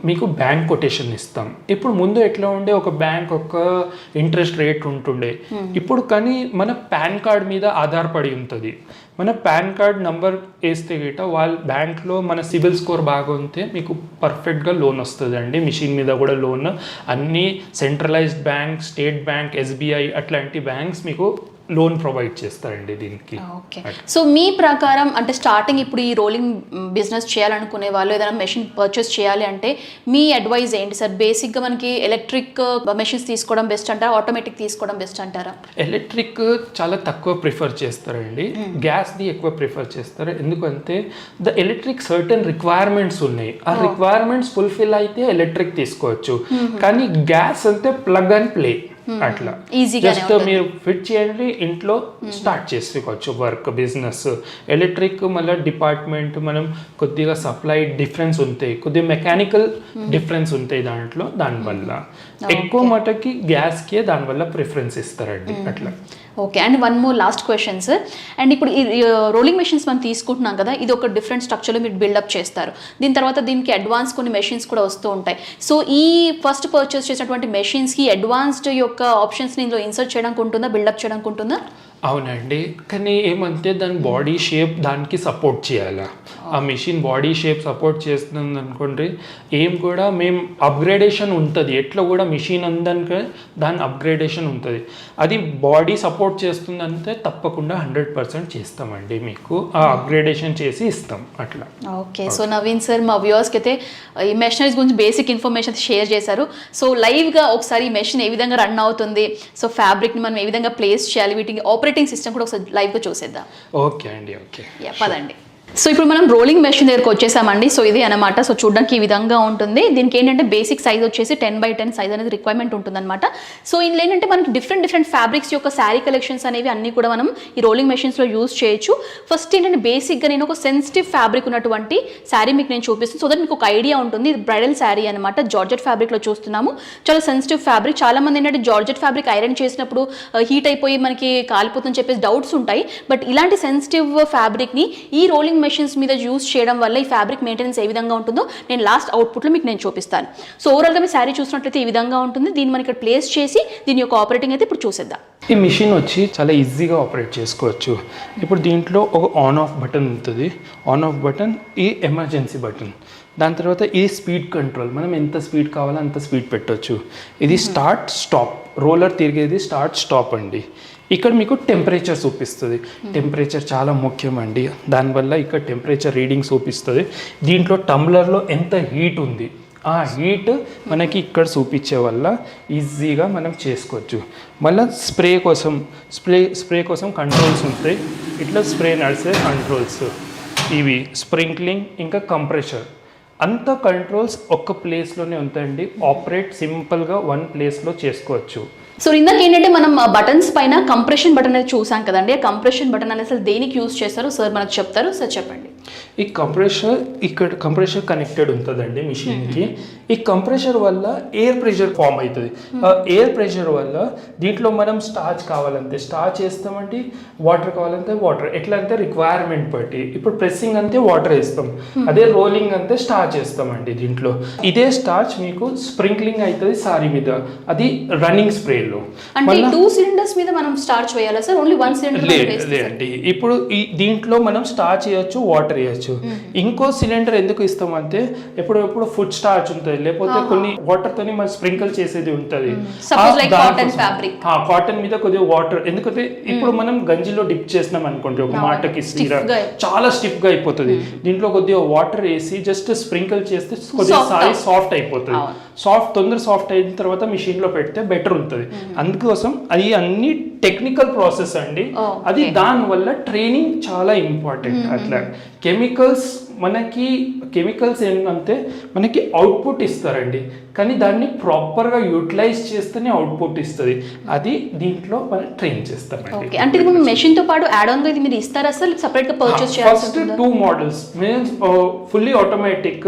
A: మీకు బ్యాంక్ కొటేషన్ ఇస్తాం. ఇప్పుడు ముందు ఎట్లా ఉండే, ఒక బ్యాంక్ ఒక ఇంట్రెస్ట్ రేట్ ఉంటుండే. ఇప్పుడు కానీ మన పాన్ కార్డ్ మీద ఆధారపడి ఉంటుంది. మన పాన్ కార్డ్ నంబర్ వేస్తే గిట వాళ్ళ బ్యాంక్లో మన సిబిల్ స్కోర్ బాగా ఉంటే మీకు పర్ఫెక్ట్గా లోన్ వస్తుంది అండి. మిషన్ మీద కూడా లోన్ అన్ని centralised bank, state bank, SBI అట్లాంటి బ్యాంక్స్ మీకు లోన్ ప్రొవైడ్ చేస్తారండి దీనికి.
B: ఓకే, సో మీ ప్రకారం అంటే స్టార్టింగ్ ఇప్పుడు ఈ రోలింగ్ బిజినెస్ చేయాలనుకునే వాళ్ళు ఏదైనా మెషిన్ పర్చేస్ చేయాలి అంటే మీ అడ్వైజ్ ఏంటి సార్? బేసిక్గా మనకి ఎలక్ట్రిక్ మెషిన్స్ తీసుకోవడం బెస్ట్ అంటారా, ఆటోమేటిక్ తీసుకోవడం బెస్ట్ అంటారా?
A: ఎలక్ట్రిక్ చాలా తక్కువ ప్రిఫర్ చేస్తారండి, గ్యాస్ది ఎక్కువ ప్రిఫర్ చేస్తారు. ఎందుకంటే ద ఎలక్ట్రిక్ సర్టన్ రిక్వైర్మెంట్స్ ఉన్నాయి. ఆ రిక్వైర్మెంట్స్ ఫుల్ఫిల్ అయితే ఎలక్ట్రిక్ తీసుకోవచ్చు. కానీ గ్యాస్ అంటే ప్లగ్ అండ్ ప్లే అట్లా జస్ట్ మీరు ఫిట్ చేయండి, ఇంట్లో స్టార్ట్ చేసుకోవచ్చు వర్క్, బిజినెస్. ఎలక్ట్రిక్ మళ్ళీ డిపార్ట్మెంట్ మనం కొద్దిగా సప్లై డిఫరెన్స్ ఉంటాయి, కొద్దిగా మెకానికల్ డిఫరెన్స్ ఉంటాయి దాంట్లో. దానివల్ల ఎక్కువ మటుకి గ్యాస్కే దానివల్ల ప్రిఫరెన్స్ ఇస్తారండి అట్లా.
B: Okay, and one more last question sir. And ఇప్పుడు ఈ రోలింగ్ మెషిన్స్ మనం తీసుకుంటున్నాం కదా, ఇది ఒక డిఫరెంట్ స్ట్రక్చర్లో మీరు బిల్డప్ చేస్తారు. దీని తర్వాత దీనికి అడ్వాన్స్ కొన్ని మెషిన్స్ కూడా వస్తూ ఉంటాయి. సో ఈ ఫస్ట్ పర్చేస్ చేసినటువంటి మెషిన్స్కి అడ్వాన్స్డ్ యొక్క ఆప్షన్స్ని ఇందులో ఇన్సర్ట్ చేయడానికి ఉంటుందా, బిల్డప్ చేయడానికి ఉంటుందా?
A: అవునండి, కానీ ఏమంటే దాని బాడీ షేప్ దానికి సపోర్ట్ చేయాలా. ఆ మెషిన్ బాడీ షేప్ సపోర్ట్ చేస్తుంది అనుకోండి, ఏం కూడా మేము అప్గ్రేడేషన్ ఉంటుంది. ఎట్లా కూడా మెషిన్ ఉందనుకో దాని అప్గ్రేడేషన్ ఉంటుంది. అది బాడీ సపోర్ట్ చేస్తుందంటే తప్పకుండా 100% చేస్తామండి, మీకు ఆ అప్గ్రేడేషన్ చేసి ఇస్తాం అట్లా.
B: ఓకే, సో నవీన్ సార్ మా వ్యూవర్స్కి అయితే ఈ మెషినరీస్ గురించి బేసిక్ ఇన్ఫర్మేషన్ షేర్ చేశారు. సో లైవ్గా ఒకసారి ఈ మెషిన్ ఏ విధంగా రన్ అవుతుంది, సో ఫ్యాబ్రిక్ని మనం ఏ విధంగా ప్లేస్ చేయాలి, వీటికి ఆపరేటింగ్ సిస్టమ్ కూడా ఒకసారి లైవ్గా చూసేద్దాం.
A: ఓకే అండి, ఓకే
B: పదండి. సో ఇప్పుడు మనం రోలింగ్ మెషిన్ దగ్గరకు వచ్చేసామండి. సో ఇది అనమాట. సో చూడడానికి ఈ విధంగా ఉంటుంది. దీనికి ఏంటంటే బేసిక్ సైజ్ వచ్చేసి 10x10 సైజ్ అనేది రిక్వైర్మెంట్ ఉంటుందన్నమాట. సో ఇందులో ఏంటంటే మనకి డిఫరెంట్ ఫ్యాబ్రిక్స్ యొక్క శారీ కలెక్షన్స్ అనేవి అన్నీ కూడా మనం ఈ రోలింగ్ మెషిన్స్లో యూజ్ చేయొచ్చు. ఫస్ట్ ఏంటంటే బేసిక్గా నేను ఒక సెన్సిటివ్ ఫ్యాబ్రిక్ ఉన్నటువంటి శారీ మీకు నేను చూపిస్తాను, సో దట్ మీకు ఒక ఐడియా ఉంటుంది. ఇది బ్రైడల్ శారీ అనమాట, జార్జెట్ ఫ్యాబ్రిక్లో చూస్తున్నాము. చాలా సెన్సిటివ్ ఫ్యాబ్రిక్. చాలా మంది ఏంటంటే జార్జెట్ ఫ్యాబ్రిక్ ఐరన్ చేసినప్పుడు హీట్ అయిపోయి మనకి కాలిపోతుందని చెప్పేసి డౌట్స్ ఉంటాయి. బట్ ఇలాంటి సెన్సిటివ్ ఫ్యాబ్రిక్ని ఈ రోలింగ్ మెషిన్స్ మీద యూజ్ చేయడం వల్ల ఈ ఫ్యాబ్రిక్ మెయింటెనెన్స్ ఏ విధంగా ఉంటుందో నేను లాస్ట్ అవుట్పుట్లో మీకు నేను చూపిస్తాను. సో ఓవరాల్గా మీ శారీ చూసినట్లయితే ఈ విధంగా ఉంటుంది. దీన్ని మనం ఇక్కడ ప్లేస్ చేసి దీని యొక్క ఆపరేటింగ్ అయితే ఇప్పుడు చూసేద్దాం.
A: ఈ మిషన్ వచ్చి చాలా ఈజీగా ఆపరేట్ చేసుకోవచ్చు. ఇప్పుడు దీంట్లో ఒక ఆన్ ఆఫ్ బటన్ ఉంటుంది. ఆన్ ఆఫ్ బటన్ ఈ ఎమర్జెన్సీ బటన్. దాని తర్వాత ఈ స్పీడ్ కంట్రోల్, మనం ఎంత స్పీడ్ కావాలో అంత స్పీడ్ పెట్టవచ్చు. ఇది స్టార్ట్ స్టాప్, రోలర్ తిరిగేది స్టార్ట్ స్టాప్ అండి. ఇక్కడ మీకు టెంపరేచర్ చూపిస్తుంది. టెంపరేచర్ చాలా ముఖ్యం అండి, దానివల్ల ఇక్కడ టెంపరేచర్ రీడింగ్ చూపిస్తుంది. దీంట్లో టంబ్లర్లో ఎంత హీట్ ఉంది ఆ హీట్ మనకి ఇక్కడ చూపించే వల్ల ఈజీగా మనం చేసుకోవచ్చు. మళ్ళీ స్ప్రే కోసం కంట్రోల్స్ ఉంటాయి. ఇట్లా స్ప్రే నడిచే కంట్రోల్స్, ఇవి స్ప్రింక్లింగ్ ఇంకా కంప్రెషర్, అంత కంట్రోల్స్ ఒక్క ప్లేస్లోనే ఉంటాయండి. ఆపరేట్ సింపుల్గా వన్ ప్లేస్లో చేసుకోవచ్చు.
B: సో ఇందాక ఏంటంటే మనం బటన్స్ పైన కంప్రెషన్ బటన్ అనేది చూసాం కదండి. ఆ కంప్రెషన్ బటన్ అనేది అసలు దేనికి యూజ్ చేస్తారో సార్ మనకు చెప్తారు. సార్ చెప్పండి.
A: ఈ కంప్రెషర్ కనెక్టెడ్ ఉంటుందండి మిషన్కి. ఈ కంప్రెషర్ వల్ల ఎయిర్ ప్రెషర్ ఫామ్ అవుతుంది. ఎయిర్ ప్రెషర్ వల్ల దీంట్లో మనం స్టార్చ్ కావాలంటే స్టార్చ్ వేస్తామండి, వాటర్ కావాలంటే వాటర్, ఎట్లా అంటే రిక్వైర్మెంట్ బట్టి. ఇప్పుడు ప్రెస్సింగ్ అంతే వాటర్ వేస్తాం, అదే రోలింగ్ అంతే స్టార్చ్ వేస్తామండి. దీంట్లో ఇదే స్టార్చ్ మీకు స్ప్రింక్లింగ్ అవుతుంది సారీ మీద, అది రన్నింగ్ స్ప్రే.
B: అంటే 2 సిలిండర్స్ మీద మనం స్టార్చ్ వేయాలా సార్? ఓన్లీ 1 సిలిండర్
A: లేదండి. ఇప్పుడు దీంట్లో మనం స్టార్చ్ వేయచ్చు, వాటర్ వేయచ్చు. ఇంకో సిలిండర్ ఎందుకు ఇస్తామంటే ఎప్పుడు ఫుడ్ స్టార్చ్ ఉంటుంది, ఉంటది, లేకపోతే కొన్ని వాటర్ తోని మనం స్ప్రింకిల్ చేసేది ఉంటది. కాటన్ మీద కొద్దిగా వాటర్, ఎందుకంటే ఇప్పుడు మనం గంజిలో డిప్ చేసినాం అనుకోండి ఒక మాటకి సీరా చాలా స్టిఫ్ గా అయిపోతుంది. దీంట్లో కొద్దిగా వాటర్ వేసి జస్ట్ స్ప్రింకిల్ చేస్తే కొద్దిగా సారీ సాఫ్ట్ అయిపోతుంది. తొందర సాఫ్ట్ అయిన తర్వాత మిషన్ లో పెడితే బెటర్ ఉంటుంది. అందుకోసం అది అన్ని టెక్నికల్ ప్రాసెస్ అండి. అది దాని వల్ల ట్రైనింగ్ చాలా ఇంపార్టెంట్. అట్లా కెమికల్స్ ఏంటంటే మనకి అవుట్పుట్ ఇస్తారండి, కానీ దాన్ని ప్రాపర్గా యూటిలైజ్ చేస్తేనే అవుట్పుట్ ఇస్తుంది. అది దీంట్లో మనం ట్రైన్ చేస్తామండి.
B: అంటే మెషిన్ తో పాటు యాడ్ ఆన్ గా ఇది మీరు ఇస్తారా అసలు సెపరేట్ గా పర్చేస్ చేయాలి?
A: First 2 models means fully automatic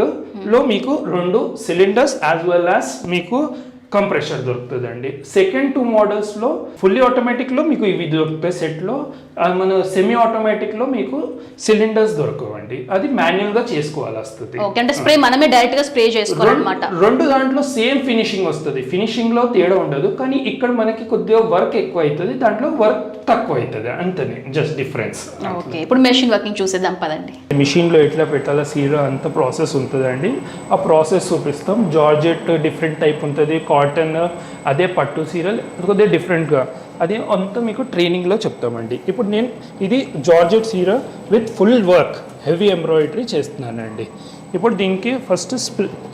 A: లో మీకు 2 సిలిండర్స్ యాజ్ వెల్ యాజ్ మీకు కంప్రెషర్ దొరుకుతుందండి. సెకండ్ 2 మోడల్స్ లో ఫుల్లీ ఆటోమేటిక్ లో మీకు ఇవి దొరుకుతాయి సెట్ లో. మన సెమీ ఆటోమేటిక్ లో మీకు సిలిండర్స్ దొరకవండి, అది మాన్యువల్ గా చేసుకోవాలి వస్తుంది.
B: అంటే స్ప్రే మనమే డైరెక్ట్ గా స్ప్రే చేసుకోవాలన్నమాట.
A: 2 దాంట్లో సేమ్ ఫినిషింగ్ వస్తుంది, ఫినిషింగ్ లో తేడా ఉండదు. కానీ ఇక్కడ మనకి కొద్దిగా వర్క్ ఎక్కువ అవుతుంది, దాంట్లో వర్క్ తక్కువ అవుతుంది, అంతనే జస్ట్ డిఫరెన్స్.
B: ఓకే, ఇప్పుడు మెషిన్ వర్కింగ్ చూసేద్దాం పదండి.
A: మిషన్ లో ఎట్లా పెట్టాలా సీరా అంత ప్రాసెస్ ఉంటుందండి. ఆ ప్రాసెస్ చూపిస్తాం. జార్జెట్ డిఫరెంట్ టైప్ ఉంటుంది, కాటన్ అదే పట్టు సీరల్ కొద్దిగా డిఫరెంట్గా, అది అంతా మీకు ట్రైనింగ్లో చెప్తామండి. ఇప్పుడు నేను ఇది జార్జెట్ సీరా with full work heavy embroidery చేస్తున్నానండి. ఇప్పుడు దీనికి ఫస్ట్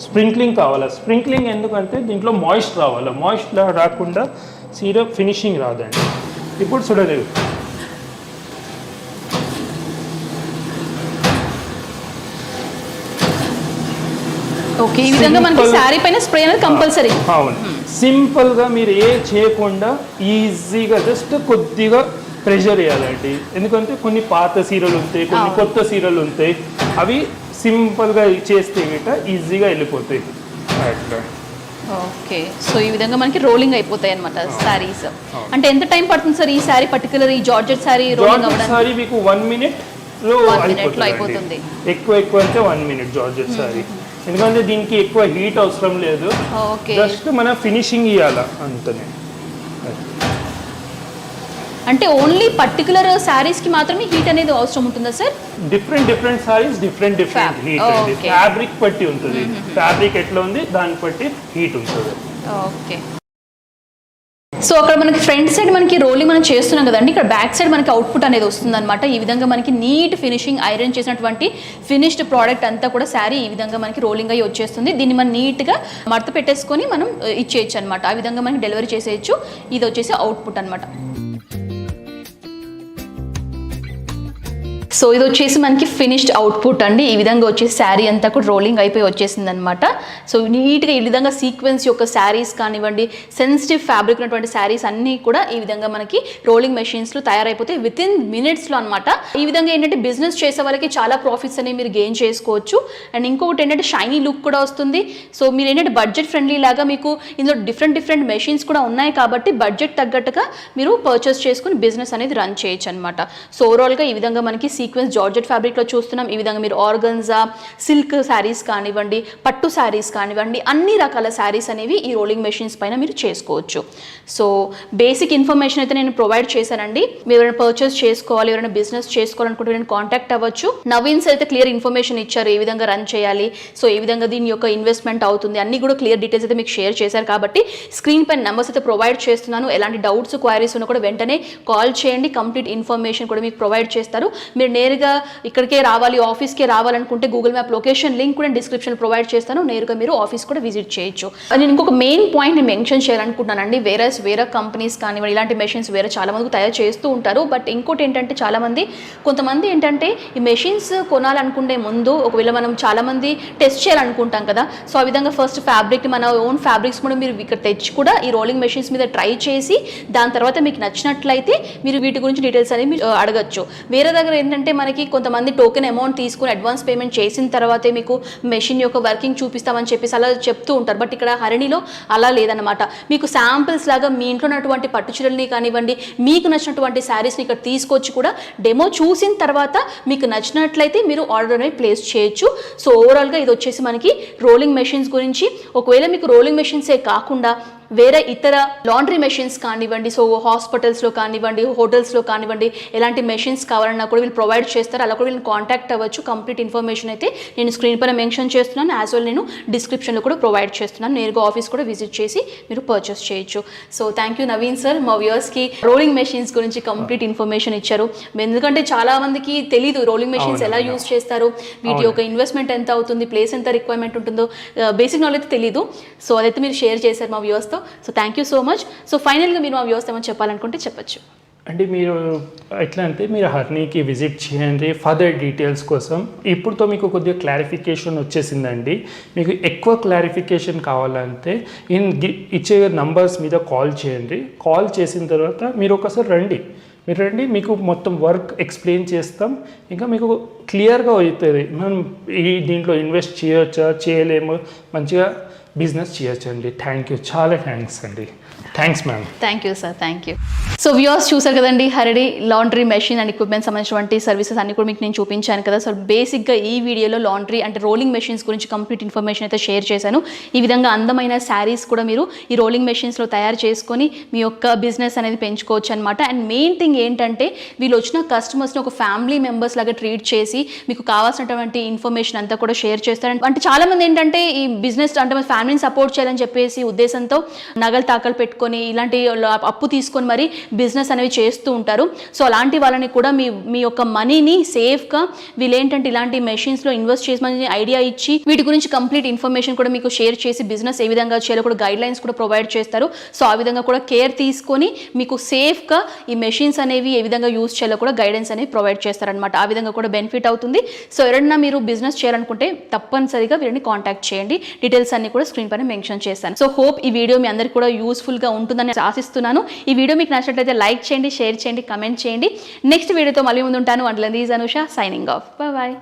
A: స్ప్రింక్లింగ్ కావాలి. స్ప్రింక్లింగ్ ఎందుకంటే దీంట్లో మాయిస్ట్ రావాలి, మాయిస్ట్ రాకుండా సీరా ఫినిషింగ్ రాదండి. ఇప్పుడు చూడలేదు
B: ఓకే, ఈ విధంగా మనకి సారీ పైన స్ప్రే అనేది కంపల్సరీ.
A: అవును, సింపుల్ గా మీరు ఏ చేయకుండా ఈజీగా జస్ట్ కొద్దిగా ప్రెషర్ వేయాలండి. ఎందుకంటే కొన్ని పాత సీరలు ఉంటాయి, కొన్ని కొత్త సీరలు ఉంటాయి, అవి సింపుల్ గా చేస్తే గిట ఈజీగా వెళ్ళిపోతాయి అట్లా.
B: ఓకే, సో ఈ విధంగా మనకి రోలింగ్ అయిపోతాయి అన్నమాట సారీస్. అంటే ఎంత టైం పడుతుంది సార్ ఈ సారీ పర్టికులర్ ఈ జార్జెట్ సారీ రోలింగ్ అవ్వడానికి?
A: సారీ మీకు 1 minute లో అయిపోతుంది. ఎక్కువ అంటే 1 minute జార్జెట్ సారీ. ఎందుకంటే దీనికి ఎక్కువ హీట్ అవసరం లేదు, జస్ట్ మన ఫినిషింగ్ ఇవ్వాలా అంతనే.
B: అంటే ఓన్లీ పర్టికులర్ సారీస్ కి మాత్రమే హీట్ అనేది అవసరం ఉంటుందా sir?
A: Different saris different heat అండి. ఫ్యాబ్రిక్ బట్టి ఉంటుంది, ఫ్యాబ్రిక్ ఎట్లా ఉంది దాన్ని బట్టి హీట్ ఉంటుంది.
B: ఓకే, సో అక్కడ మనకి ఫ్రంట్ సైడ్ మనకి రోలింగ్ మనం చేస్తున్నాం కదండి, ఇక్కడ బ్యాక్ సైడ్ మనకి అవుట్పుట్ అనేది వస్తుంది అనమాట. ఈ విధంగా మనకి నీట్ ఫినిషింగ్ ఐరన్ చేసినటువంటి ఫినిష్డ్ ప్రోడక్ట్ అంతా కూడా శారీ ఈ విధంగా మనకి రోలింగ్ అయ్యి వచ్చేస్తుంది. దీన్ని మనం నీట్గా మడత పెట్టేసుకొని మనం ఇచ్చేయచ్చు అనమాట. ఆ విధంగా మనకి డెలివరీ చేసేయచ్చు. ఇది వచ్చేసి అవుట్పుట్ అనమాట. సో ఇది వచ్చేసి మనకి ఫినిష్డ్ అవుట్పుట్ అండి. ఈ విధంగా వచ్చేసి శారీ అంతా కూడా రోలింగ్ అయిపోయి వచ్చేసింది అనమాట. సో నీట్గా ఈ విధంగా సీక్వెన్స్ యొక్క శారీస్ కానివ్వండి, సెన్సిటివ్ ఫ్యాబ్రిక్ ఉన్నటువంటి శారీస్ అన్నీ కూడా ఈ విధంగా మనకి రోలింగ్ మెషిన్స్లో తయారైపోతాయి వితిన్ మినిట్స్లో అనమాట. ఈ విధంగా ఏంటంటే బిజినెస్ చేసే వాళ్ళకి చాలా ప్రాఫిట్స్ అనేవి మీరు గెయిన్ చేసుకోవచ్చు. అండ్ ఇంకొకటి ఏంటంటే షైనీ లుక్ కూడా వస్తుంది. సో మీరు ఏంటంటే బడ్జెట్ ఫ్రెండ్లీ లాగా మీకు ఇందులో డిఫరెంట్ మెషిన్స్ కూడా ఉన్నాయి కాబట్టి బడ్జెట్ తగ్గట్టుగా మీరు పర్చేస్ చేసుకుని బిజినెస్ అనేది రన్ చేయొచ్చు అనమాట. సో ఓవరాల్గా ఈ విధంగా మనకి సీక్వెన్స్ జార్జెట్ ఫ్యాబ్రిక్లో చూస్తున్నాం. ఈ విధంగా మీరు ఆర్గన్జా, సిల్క్ శారీస్ కానివ్వండి, పట్టు శారీస్ కానివ్వండి, అన్ని రకాల శారీస్ అనేవి ఈ రోలింగ్ మెషిన్స్ పైన మీరు చేసుకోవచ్చు. సో బేసిక్ ఇన్ఫర్మేషన్ అయితే నేను ప్రొవైడ్ చేశానండి. మీరు ఎవరైనా పర్చేస్ చేసుకోవాలి, ఎవరైనా బిజినెస్ చేసుకోవాలనుకుంటే నేను కాంటాక్ట్ అవ్వచ్చు. నవీన్స్ అయితే క్లియర్ ఇన్ఫర్మేషన్ ఇచ్చారు, ఏ విధంగా రన్ చేయాలి, సో ఏ విధంగా దీని యొక్క ఇన్వెస్ట్మెంట్ అవుతుంది, అన్ని కూడా క్లియర్ డీటెయిల్స్ అయితే మీకు షేర్ చేశారు. కాబట్టి స్క్రీన్ పైన నెంబర్స్ అయితే ప్రొవైడ్ చేస్తున్నాను. ఎలాంటి డౌట్స్, క్వైరీస్ ఉన్నా కూడా వెంటనే కాల్ చేయండి. కంప్లీట్ ఇన్ఫర్మేషన్ కూడా మీకు ప్రొవైడ్ చేస్తారు. మీరు నేరుగా ఇక్కడికే రావాలి, ఆఫీస్కే రావాలనుకుంటే గూగుల్ మ్యాప్ లొకేషన్ లింక్ కూడా డిస్క్రిప్షన్ ప్రొవైడ్ చేస్తాను. నేరుగా మీరు ఆఫీస్ కూడా విజిట్ చేయొచ్చు. నేను ఇంకొక మెయిన్ పాయింట్ నేను మెన్షన్ చేయాలనుకుంటున్నానండి. వేరే కంపెనీస్ కానివ్వండి, ఇలాంటి మెషిన్స్ చాలా మందికి తయారు చేస్తూ ఉంటారు. బట్ ఇంకోటి ఏంటంటే కొంతమంది ఏంటంటే ఈ మెషిన్స్ కొనాలనుకునే ముందు ఒకవేళ మనం చాలామంది టెస్ట్ చేయాలనుకుంటాం కదా, సో ఆ విధంగా ఫస్ట్ ఫ్యాబ్రిక్ మన ఓన్ ఫ్యాబ్రిక్స్ కూడా మీరు ఇక్కడ తెచ్చి కూడా ఈ రోలింగ్ మెషిన్స్ మీద ట్రై చేసి దాని తర్వాత మీకు నచ్చినట్లయితే మీరు వీటి గురించి డీటెయిల్స్ అనేవి మీరు అడగచ్చు. వేరే దగ్గర ఏంటంటే మనకి కొంతమంది టోకెన్ అమౌంట్ తీసుకుని అడ్వాన్స్ పేమెంట్ చేసిన తర్వాతే మీకు మెషిన్ యొక్క వర్కింగ్ చూపిస్తామని చెప్పేసి అలా చెప్తూ ఉంటారు. బట్ ఇక్కడ హరిణిలో అలా లేదన్నమాట. మీకు శాంపిల్స్ లాగా మీ ఇంట్లో ఉన్నటువంటి పట్టు చీరల్ని కానివ్వండి, మీకు నచ్చినటువంటి శారీస్ని ఇక్కడ తీసుకొచ్చి కూడా డెమో చూసిన తర్వాత మీకు నచ్చినట్లయితే మీరు ఆర్డర్ అనేది ప్లేస్ చేయొచ్చు. సో ఓవరాల్గా ఇది వచ్చేసి మనకి రోలింగ్ మెషిన్స్ గురించి. ఒకవేళ మీకు రోలింగ్ మెషిన్సే కాకుండా వేరే ఇతర లాండ్రీ మెషిన్స్ కానివ్వండి, సో హాస్పిటల్స్లో కానివ్వండి, హోటల్స్లో కానివ్వండి, ఎలాంటి మెషిన్స్ కావాలన్నా కూడా వీళ్ళు ప్రొవైడ్ చేస్తారు. అలా కూడా వీళ్ళని కాంటాక్ట్ అవ్వచ్చు. కంప్లీట్ ఇన్ఫర్మేషన్ అయితే నేను స్క్రీన్ పైన మెన్షన్ చేస్తున్నాను, యాజ్ వెల్ నేను డిస్క్రిప్షన్లో కూడా ప్రొవైడ్ చేస్తున్నాను. నేరుగా ఆఫీస్ కూడా విజిట్ చేసి మీరు పర్చేస్ చేయొచ్చు. So thank you Naveen sir, మా వ్యూవర్స్కి రోలింగ్ మెషిన్స్ గురించి కంప్లీట్ ఇన్ఫర్మేషన్ ఇచ్చారు. ఎందుకంటే చాలా మందికి తెలీదు రోలింగ్ మెషిన్స్ ఎలా యూజ్ చేస్తారు, వీటి యొక్క ఇన్వెస్ట్మెంట్ ఎంత అవుతుంది, ప్లేస్ ఎంత రిక్వైర్మెంట్ ఉంటుందో, బేసిక్ నాలెడ్జ్ తెలీదు. సో అదైతే మీరు షేర్ చేశారు మా వ్యూవర్స్తో. So thank you so much. So ఫైనల్గా మీరు మా వ్యూవర్స్ ఏమని చెప్పాలనుకుంటే చెప్పచ్చు.
A: అంటే మీరు ఎట్లా అంటే మీరు హర్నీకి విజిట్ చేయండి ఫర్దర్ డీటెయిల్స్ కోసం. ఇప్పుడుతో మీకు కొద్దిగా క్లారిఫికేషన్ వచ్చేసిందండి. మీకు ఎక్కువ క్లారిఫికేషన్ కావాలంటే ఇచ్చే నంబర్స్ మీద కాల్ చేయండి. కాల్ చేసిన తర్వాత మీరు ఒకసారి రండి, మీకు మొత్తం వర్క్ ఎక్స్ప్లెయిన్ చేస్తాం. ఇంకా మీకు క్లియర్గా అవుతుంది మనం దీంట్లో ఇన్వెస్ట్ చేయొచ్చా చేయలేము, మంచిగా బిజినెస్ చేయొచ్చు అండి. థ్యాంక్ యూ, చాలా థ్యాంక్స్ అండి. Thanks ma'am.
B: Thank you sir, thank you. So viewers చూసారు కదండి, హరిడి లాండ్రీ మెషిన్ అండ్ ఎక్విప్మెంట్ సంబంధించినటువంటి సర్వీసెస్ అన్ని కూడా మీకు నేను చూపించాను కదా. సో బేసిక్గా ఈ వీడియోలో లాండ్రీ అంటే రోలింగ్ మెషిన్స్ గురించి కంప్లీట్ ఇన్ఫర్మేషన్ అయితే షేర్ చేశాను. ఈ విధంగా అందమైన శారీస్ కూడా మీరు ఈ రోలింగ్ మెషిన్స్లో తయారు చేసుకొని మీ యొక్క బిజినెస్ అనేది పెంచుకోవచ్చు అనమాట. అండ్ మెయిన్ థింగ్ ఏంటంటే వీళ్ళు వచ్చిన కస్టమర్స్ని ఒక ఫ్యామిలీ మెంబర్స్ లాగా ట్రీట్ చేసి మీకు కావాల్సినటువంటి ఇన్ఫర్మేషన్ అంతా కూడా షేర్ చేస్తారు. అంటే చాలామంది ఏంటంటే ఈ బిజినెస్ అంటే మన ఫ్యామిలీని సపోర్ట్ చేయాలని చెప్పేసి ఉద్దేశంతో నగలు తాకలు పెట్టుకొని ఇలాంటి అప్పు తీసుకొని మరి బిజినెస్ అనేవి చేస్తూ ఉంటారు. సో అలాంటి వాళ్ళని కూడా మీ యొక్క మనీని సేఫ్గా వీళ్ళు ఏంటంటే ఇలాంటి మెషిన్స్లో ఇన్వెస్ట్ చేసి ఐడియా ఇచ్చి వీటి గురించి కంప్లీట్ ఇన్ఫర్మేషన్ కూడా మీకు షేర్ చేసి బిజినెస్ ఏ విధంగా చేయాలో కూడా గైడ్ లైన్స్ కూడా ప్రొవైడ్ చేస్తారు. సో ఆ విధంగా కూడా కేర్ తీసుకొని మీకు సేఫ్గా ఈ మెషిన్స్ అనేవి ఏ విధంగా యూజ్ చేయాలో కూడా గైడెన్స్ అనేవి ప్రొవైడ్ చేస్తారనమాట. ఆ విధంగా కూడా బెనిఫిట్ అవుతుంది. సో ఎవరైనా మీరు బిజినెస్ చేయాలనుకుంటే తప్పనిసరిగా వీరిని కాంటాక్ట్ చేయండి. డీటెయిల్స్ అన్ని కూడా స్క్రీన్ పైన మెన్షన్ చేస్తాను. సో హోప్ ఈ వీడియో మీ అందరికీ కూడా యూస్ఫుల్గా ఉంటుందని ఆశిస్తున్నాను. ఈ వీడియో మీకు నచ్చినట్లయితే లైక్ చేయండి, షేర్ చేయండి, కమెంట్ చేయండి. నెక్స్ట్ వీడియోతో మళ్ళీ ముందు ఉంటాను. And this Anusha signing off. Bye.